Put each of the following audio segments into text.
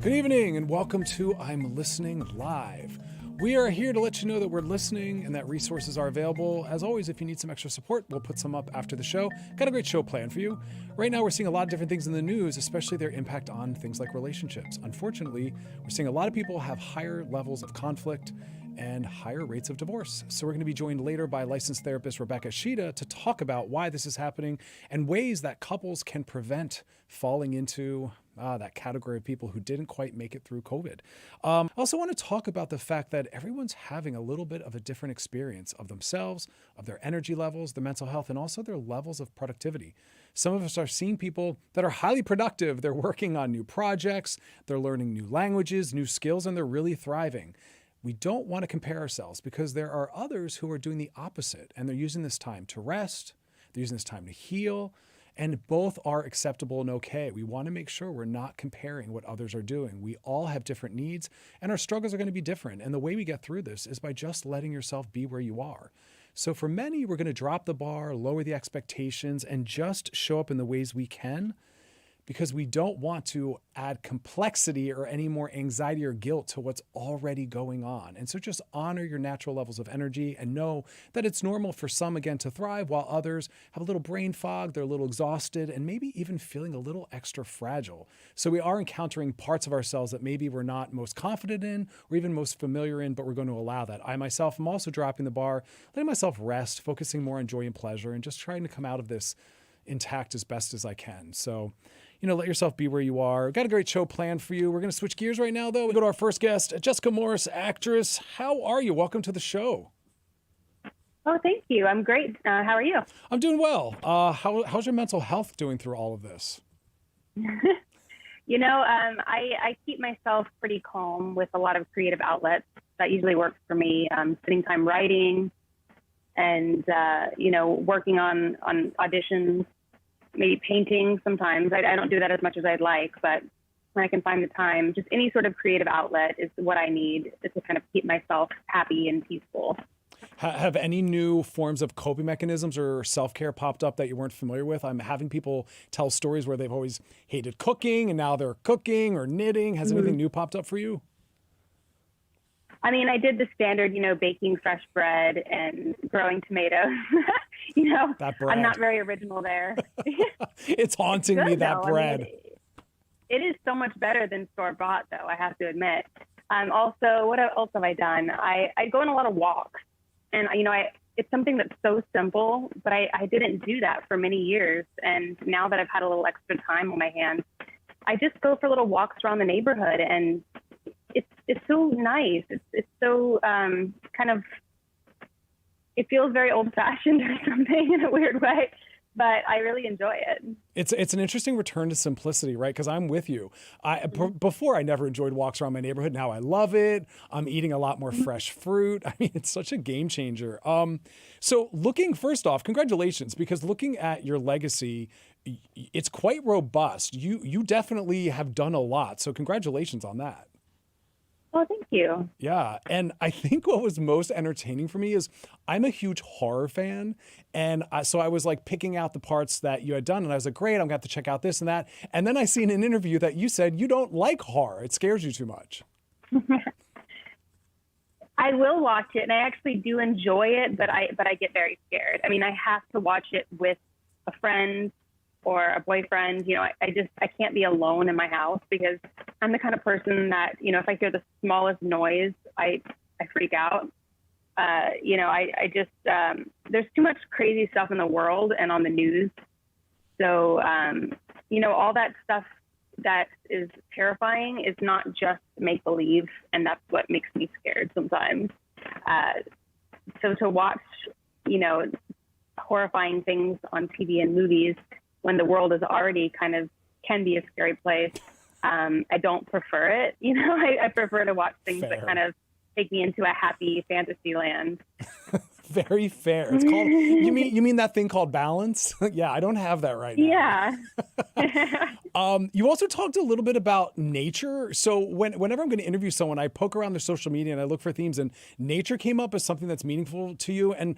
Good evening and welcome to I'm Listening Live. We are here to let you know that we're listening and that resources are available. As always, if you need some extra support, we'll put some up after the show. Got a great show planned for you. Right now, we're seeing a lot of different things in the news, especially their impact on things like relationships. Unfortunately, we're seeing a lot of people have higher levels of conflict and higher rates of divorce. So we're going to be joined later by licensed therapist Rebecca Ishida to talk about why this is happening and ways that couples can prevent falling into that category of people who didn't quite make it through COVID. I also want to talk about the fact that everyone's having a little bit of a different experience of themselves, of their energy levels, their mental health, and also their levels of productivity. Some of us are seeing people that are highly productive. They're working on new projects, they're learning new languages, new skills, and they're really thriving. We don't want to compare ourselves because there are others who are doing the opposite, and they're using this time to rest, they're using this time to heal, and both are acceptable and okay. We want to make sure we're not comparing what others are doing. We all have different needs, and our struggles are going to be different. And the way we get through this is by just letting yourself be where you are. So for many, we're going to drop the bar, lower the expectations, and just show up in the ways we can, because we don't want to add complexity or any more anxiety or guilt to what's already going on. And so just honor your natural levels of energy and know that it's normal for some, again, to thrive while others have a little brain fog, they're a little exhausted, and maybe even feeling a little extra fragile. So we are encountering parts of ourselves that maybe we're not most confident in or even most familiar in, but we're going to allow that. I myself am also dropping the bar, letting myself rest, focusing more on joy and pleasure, and just trying to come out of this intact as best as I can. So, let yourself be where you are. Got a great show planned for you. We're going to switch gears right now, though. We go to our first guest, Jessica Morris, actress. How are you? Welcome to the show. Oh, thank you. I'm great. How are you? I'm doing well. How's your mental health doing through all of this? I keep myself pretty calm with a lot of creative outlets. That usually works for me. Spending time writing and, working on auditions. Maybe painting sometimes. I don't do that as much as I'd like, but when I can find the time, just any sort of creative outlet is what I need to kind of keep myself happy and peaceful. Have any new forms of coping mechanisms or self-care popped up that you weren't familiar with? I'm having people tell stories where they've always hated cooking and now they're cooking or knitting. Has anything new popped up for you? I mean, I did the standard, baking fresh bread and growing tomatoes. That bread. I'm not very original there. It's haunting me, that bread. It is so much better than store-bought, though, I have to admit. Also, what else have I done? I go on a lot of walks. And, it's something that's so simple, but I didn't do that for many years. And now that I've had a little extra time on my hands, I just go for little walks around the neighborhood, and it's so nice. It's so it feels very old-fashioned or something in a weird way, but I really enjoy it. It's an interesting return to simplicity, right? Because I'm with you. Before, I never enjoyed walks around my neighborhood. Now I love it. I'm eating a lot more fresh fruit. I mean, it's such a game changer. So first off, congratulations, because looking at your legacy, it's quite robust. You definitely have done a lot. So congratulations on that. Oh, thank you. Yeah. And I think what was most entertaining for me is I'm a huge horror fan. And so I was like picking out the parts that you had done. And I was like, great, I'm going to have to check out this and that. And then I seen an interview that you said you don't like horror. It scares you too much. I will watch it, and I actually do enjoy it, but I get very scared. I mean, I have to watch it with a friend or a boyfriend. I can't be alone in my house because I'm the kind of person that, if I hear the smallest noise, I freak out. There's too much crazy stuff in the world and on the news. So, all that stuff that is terrifying is not just make believe. And that's what makes me scared sometimes. So to watch, horrifying things on TV and movies when the world is already can be a scary place. I don't prefer it. I prefer to watch things that kind of take me into a happy fantasy land. Very fair. It's called, you mean that thing called balance? Yeah, I don't have that right now. Yeah. You also talked a little bit about nature. So whenever I'm going to interview someone, I poke around their social media and I look for themes, and nature came up as something that's meaningful to you. And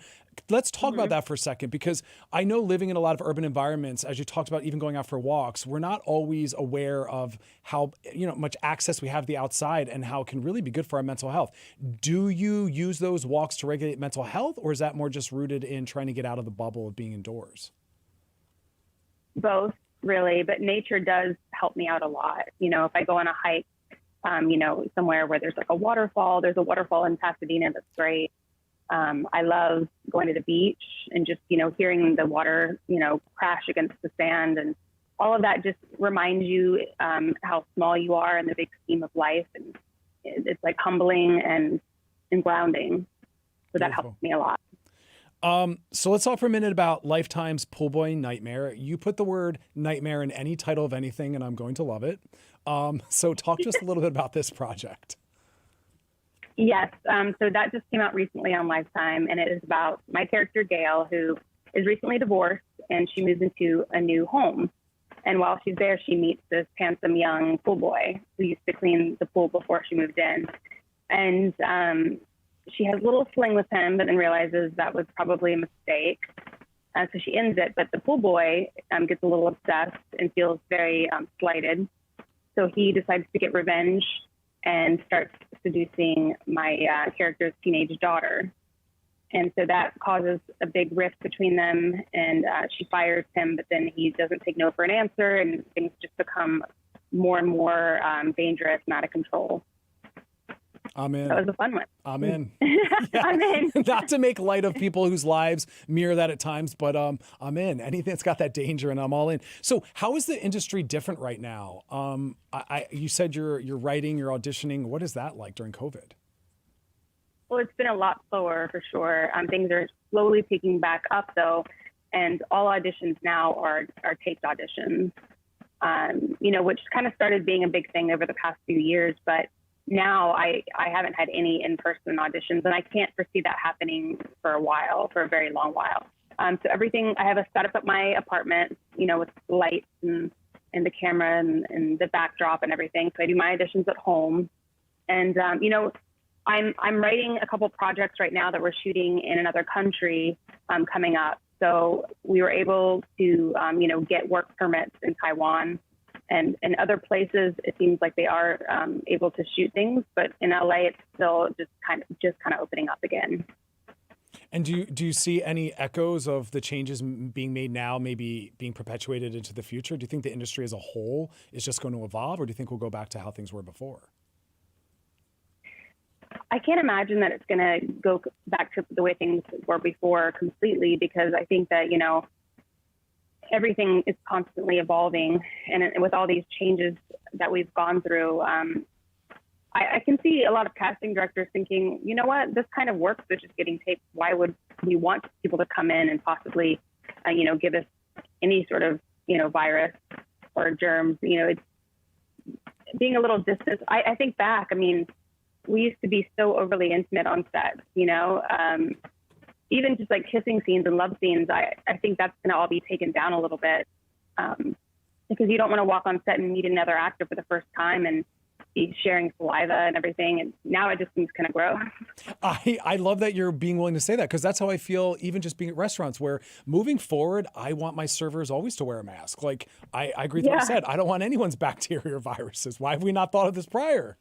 Let's talk about that for a second, because I know living in a lot of urban environments, as you talked about, even going out for walks, we're not always aware of how, much access we have to the outside and how it can really be good for our mental health. Do you use those walks to regulate mental health, or is that more just rooted in trying to get out of the bubble of being indoors? Both, really, but nature does help me out a lot. If I go on a hike, somewhere where there's like a waterfall, there's a waterfall in Pasadena that's great. I love going to the beach and just, hearing the water, crash against the sand, and all of that just reminds you how small you are in the big scheme of life. And it's like humbling and grounding. So that helps me a lot. So let's talk for a minute about Lifetime's Pool Boy Nightmare. You put the word nightmare in any title of anything, and I'm going to love it. So talk to us a little bit about this project. Yes. So that just came out recently on Lifetime, and it is about my character, Gail, who is recently divorced, and she moves into a new home. And while she's there, she meets this handsome young pool boy who used to clean the pool before she moved in. And she has a little fling with him, but then realizes that was probably a mistake. So she ends it. But the pool boy gets a little obsessed and feels very slighted. So he decides to get revenge and starts seducing my character's teenage daughter. And so that causes a big rift between them, and she fires him, but then he doesn't take no for an answer, and things just become more and more dangerous and out of control. I'm in. That was a fun one. I'm in. Yeah. I'm in. Not to make light of people whose lives mirror that at times, but I'm in. Anything that's got that danger, and I'm all in. So how is the industry different right now? You said you're writing, you're auditioning. What is that like during COVID? Well, it's been a lot slower for sure. Things are slowly picking back up though, and all auditions now are taped auditions. Which kind of started being a big thing over the past few years, but now I haven't had any in-person auditions, and I can't foresee that happening for a very long while. So everything, I have a setup at my apartment, with lights and the camera and the backdrop and everything. So I do my auditions at home. And, I'm writing a couple projects right now that we're shooting in another country coming up. So we were able to, get work permits in Taiwan. And in other places, it seems like they are able to shoot things, but in LA, it's still just kind of opening up again. And do you see any echoes of the changes being made now, maybe being perpetuated into the future? Do you think the industry as a whole is just going to evolve, or do you think we'll go back to how things were before? I can't imagine that it's going to go back to the way things were before completely, because I think that, everything is constantly evolving, and with all these changes that we've gone through, I can see a lot of casting directors thinking, you know what, this kind of works, which is getting taped. Why would we want people to come in and possibly, give us any sort of, virus or germs? It's being a little distant. I think back, we used to be so overly intimate on set, even just like kissing scenes and love scenes. I think that's going to all be taken down a little bit, because you don't want to walk on set and meet another actor for the first time and be sharing saliva and everything. And now it just seems kind of gross. I love that you're being willing to say that, because that's how I feel even just being at restaurants, where moving forward, I want my servers always to wear a mask. Like I agree with what you said. I don't want anyone's bacteria or viruses. Why have we not thought of this prior?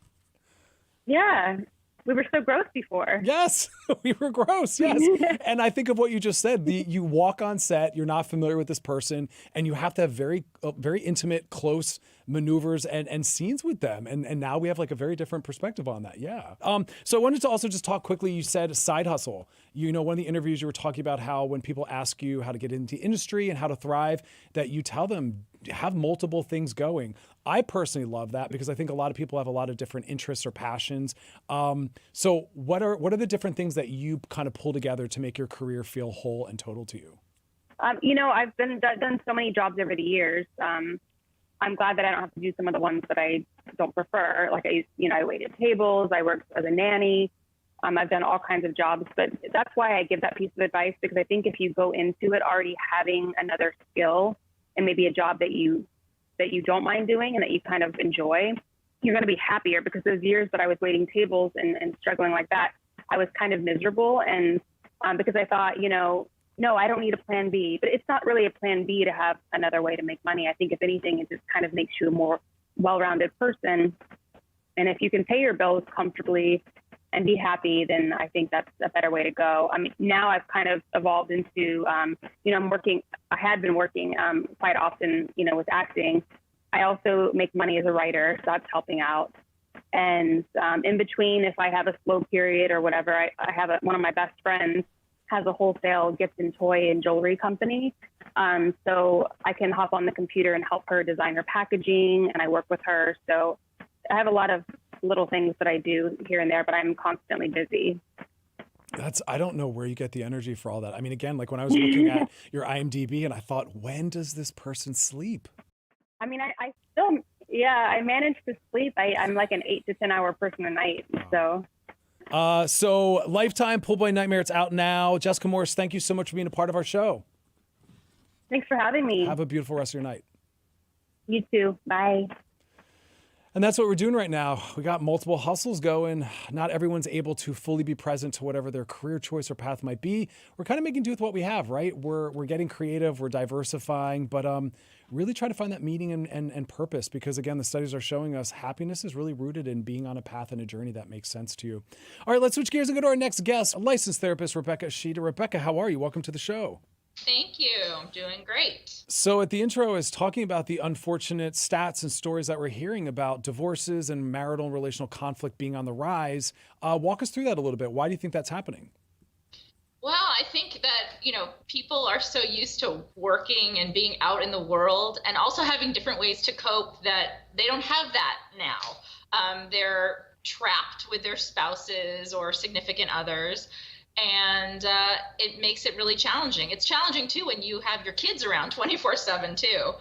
Yeah. We were so gross before. Yes, we were gross. Yes. And I think of what you just said. You walk on set, you're not familiar with this person, and you have to have very intimate, close maneuvers and scenes with them. And now we have like a very different perspective on that. Yeah. So I wanted to also just talk quickly. You said side hustle. One of the interviews you were talking about how when people ask you how to get into the industry and how to thrive, that you tell them have multiple things going. I personally love that, because I think a lot of people have a lot of different interests or passions. So what are the different things that you kind of pull together to make your career feel whole and total to you? I've done so many jobs over the years. I'm glad that I don't have to do some of the ones that I don't prefer. Like I waited tables, I worked as a nanny. I've done all kinds of jobs, but that's why I give that piece of advice, because I think if you go into it already having another skill and maybe a job that you don't mind doing and that you kind of enjoy, you're going to be happier, because those years that I was waiting tables and struggling like that, I was kind of miserable. And because I thought, no, I don't need a plan B. But it's not really a plan B to have another way to make money. I think if anything, it just kind of makes you a more well-rounded person. And if you can pay your bills comfortably and be happy, then I think that's a better way to go. I mean, now I've kind of evolved into, I had been working quite often, with acting. I also make money as a writer, so that's helping out. And in between, if I have a slow period or whatever, I have one of my best friends has a wholesale gift and toy and jewelry company. So I can hop on the computer and help her design her packaging, and I work with her. So I have a lot of little things that I do here and there, but I'm constantly busy. I don't know where you get the energy for all that. I mean, again, like when I was looking at your IMDb and I thought, when does this person sleep? I mean, I still, I manage to sleep. I'm like an 8 to 10 hour person a night. So. So Lifetime, Pull Boy Nightmare, it's out now. Jessica Morris, thank you so much for being a part of our show. Thanks for having me. Have a beautiful rest of your night. You too. Bye. And that's what we're doing right now. We got multiple hustles going. Not everyone's able to fully be present to whatever their career choice or path might be. We're kind of making do with what we have, right? We're getting creative, we're diversifying, but really try to find that meaning and purpose, because again, the studies are showing us happiness is really rooted in being on a path and a journey that makes sense to you. All right, let's switch gears and go to our next guest, licensed therapist Rebecca Ishida. Rebecca, how are you? Welcome to the show. Thank you. I'm doing great. So at the intro is talking about the unfortunate stats and stories that we're hearing about divorces and marital and relational conflict being on the rise. Walk us through that a little bit. Why do you think that's happening? Well, I think that, people are so used to working and being out in the world and also having different ways to cope that they don't have that now. They're trapped with their spouses or significant others. And it makes it really challenging. It's challenging, too, when you have your kids around 24/7, too,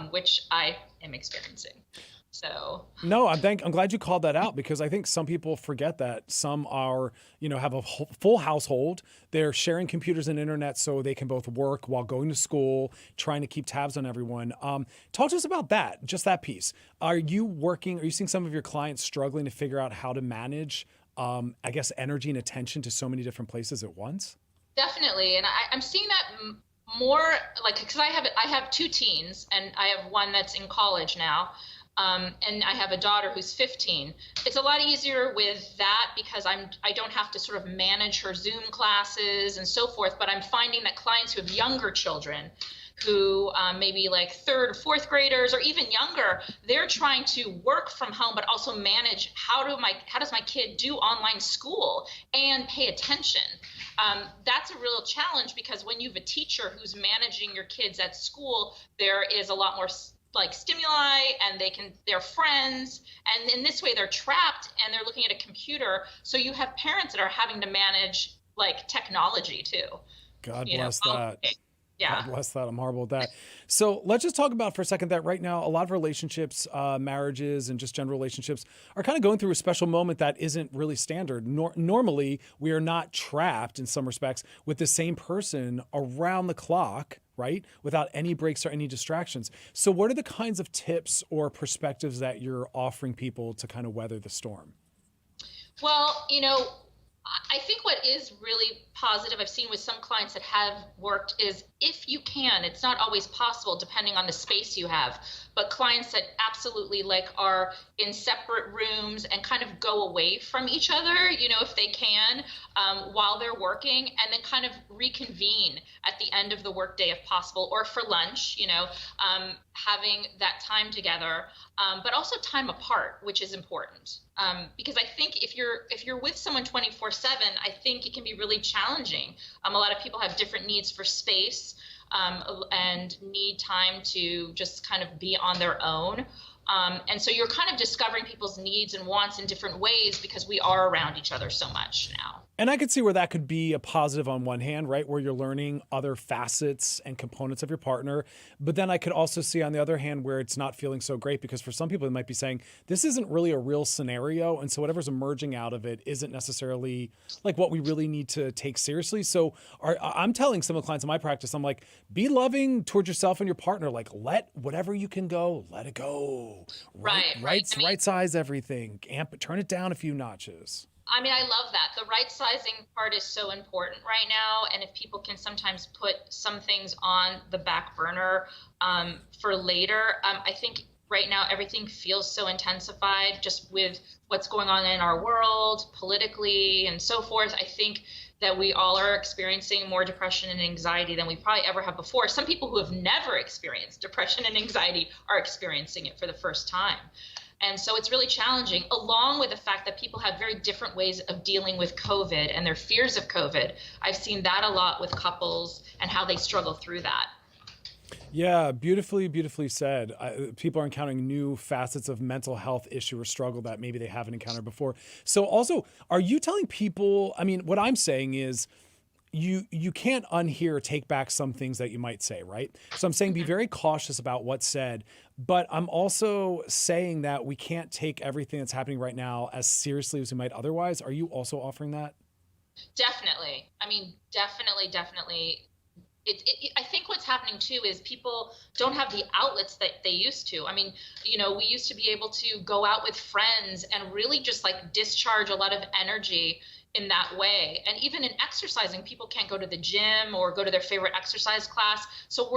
which I am experiencing. So no, I'm glad you called that out, because I think some people forget that some are, have a full household. They're sharing computers and internet so they can both work while going to school, trying to keep tabs on everyone. Talk to us about that, just that piece. Are you seeing some of your clients struggling to figure out how to manage I guess, energy and attention to so many different places at once? Definitely. And I'm seeing that more because I have 2 teens, and I have one that's in college now. And I have a daughter who's 15. It's a lot easier with that because I don't have to sort of manage her Zoom classes and so forth. But I'm finding that clients who have younger children, who maybe like 3rd or 4th graders or even younger, they're trying to work from home, but also manage how does my kid do online school and pay attention. That's a real challenge, because when you have a teacher who's managing your kids at school, there is a lot more stimuli, and they're friends, and in this way they're trapped and they're looking at a computer. So you have parents that are having to manage technology too. God bless that. Yeah. God bless that. I'm horrible at that. So let's just talk about for a second that right now, a lot of relationships, marriages, and just general relationships are kind of going through a special moment that isn't really standard. Normally, we are not trapped in some respects with the same person around the clock, right? Without any breaks or any distractions. So what are the kinds of tips or perspectives that you're offering people to kind of weather the storm? Well, I think what is really positive I've seen with some clients that have worked is, if you can, it's not always possible depending on the space you have, but clients that absolutely are in separate rooms and kind of go away from each other, if they can, while they're working, and then kind of reconvene at the end of the workday if possible, or for lunch, having that time together, but also time apart, which is important. Because I think if you're with someone 24/7, I think it can be really challenging. A lot of people have different needs for space, and need time to just kind of be on their own. And so you're kind of discovering people's needs and wants in different ways, because we are around each other so much now. And I could see where that could be a positive on one hand, right? Where you're learning other facets and components of your partner. But then I could also see on the other hand where it's not feeling so great, because for some people, they might be saying, this isn't really a real scenario. And so whatever's emerging out of it isn't necessarily what we really need to take seriously. So I'm telling some of the clients in my practice, I'm like, be loving towards yourself and your partner. Let whatever you can go, let it go. Right size everything. Turn it down a few notches. I mean, I love that. The right sizing part is so important right now. And if people can sometimes put some things on the back burner for later, I think right now everything feels so intensified just with what's going on in our world, politically and so forth. I think that we all are experiencing more depression and anxiety than we probably ever have before. Some people who have never experienced depression and anxiety are experiencing it for the first time. And so it's really challenging, along with the fact that people have very different ways of dealing with COVID and their fears of COVID. I've seen that a lot with couples and how they struggle through that. Yeah, beautifully, beautifully said. People are encountering new facets of mental health issue or struggle that maybe they haven't encountered before. So also, are you telling people, I mean, what I'm saying is, you can't unhear or take back some things that you might say, right? So I'm saying be very cautious about what's said, but I'm also saying that we can't take everything that's happening right now as seriously as we might otherwise. Are you also offering that? Definitely. I mean, definitely. I think what's happening too is people don't have the outlets that they used to. I mean, we used to be able to go out with friends and really just like discharge a lot of energy in that way. And even in exercising, people can't go to the gym or go to their favorite exercise class. So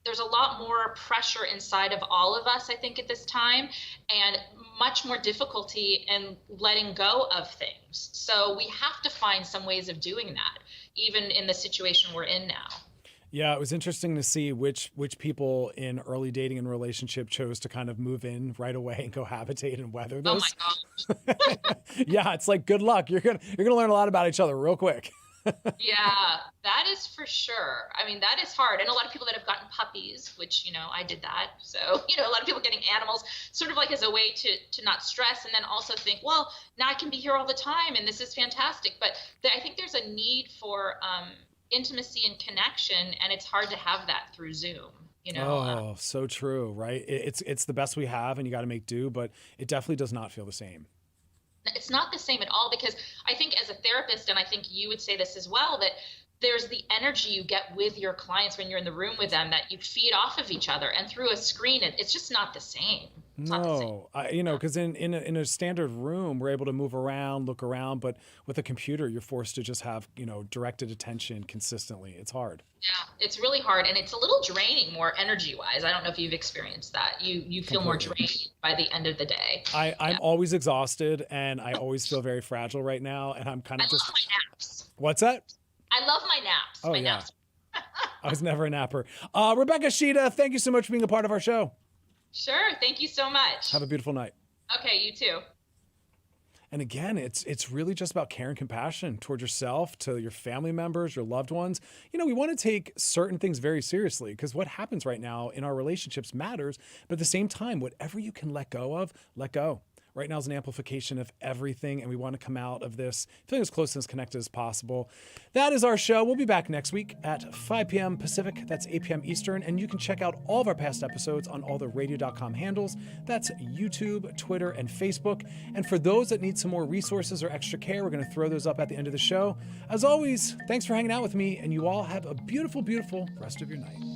there's a lot more pressure inside of all of us, I think, at this time, and much more difficulty in letting go of things. So we have to find some ways of doing that, even in the situation we're in now. Yeah, it was interesting to see which people in early dating and relationship chose to kind of move in right away and cohabitate and weather this. Oh my gosh. Yeah, it's like good luck. You're gonna learn a lot about each other real quick. Yeah, that is for sure. I mean, that is hard. And a lot of people that have gotten puppies, which, I did that. So, a lot of people getting animals sort of like as a way to not stress and then also think, well, now I can be here all the time and this is fantastic. But I think there's a need for intimacy and connection, and it's hard to have that through Zoom. Oh, so true, right? It's the best we have, and you got to make do, but it definitely does not feel the same. It's not the same at all, because I think as a therapist, and I think you would say this as well, that there's the energy you get with your clients when you're in the room with them that you feed off of each other, and through a screen, it's just not the same. No, because in a standard room, we're able to move around, look around, but with a computer, you're forced to just have, directed attention consistently. It's hard. Yeah, it's really hard, and it's a little draining, more energy-wise. I don't know if you've experienced that. You feel more drained by the end of the day. I'm always exhausted, and I always feel very fragile right now, and I'm kind of just. I love my naps. What's that? I love my naps. Oh, my yeah. naps. I was never a napper. Rebecca Ishida, thank you so much for being a part of our show. Sure. Thank you so much. Have a beautiful night. Okay, you too. And again, it's really just about care and compassion toward yourself, to your family members, your loved ones. We want to take certain things very seriously, because what happens right now in our relationships matters. But at the same time, whatever you can let go of, let go. Right now is an amplification of everything, and we want to come out of this feeling as close and as connected as possible. That is our show. We'll be back next week at 5 p.m. Pacific. That's 8 p.m. Eastern. And you can check out all of our past episodes on all the radio.com handles. That's YouTube, Twitter, and Facebook. And for those that need some more resources or extra care, we're going to throw those up at the end of the show. As always, thanks for hanging out with me, and you all have a beautiful, beautiful rest of your night.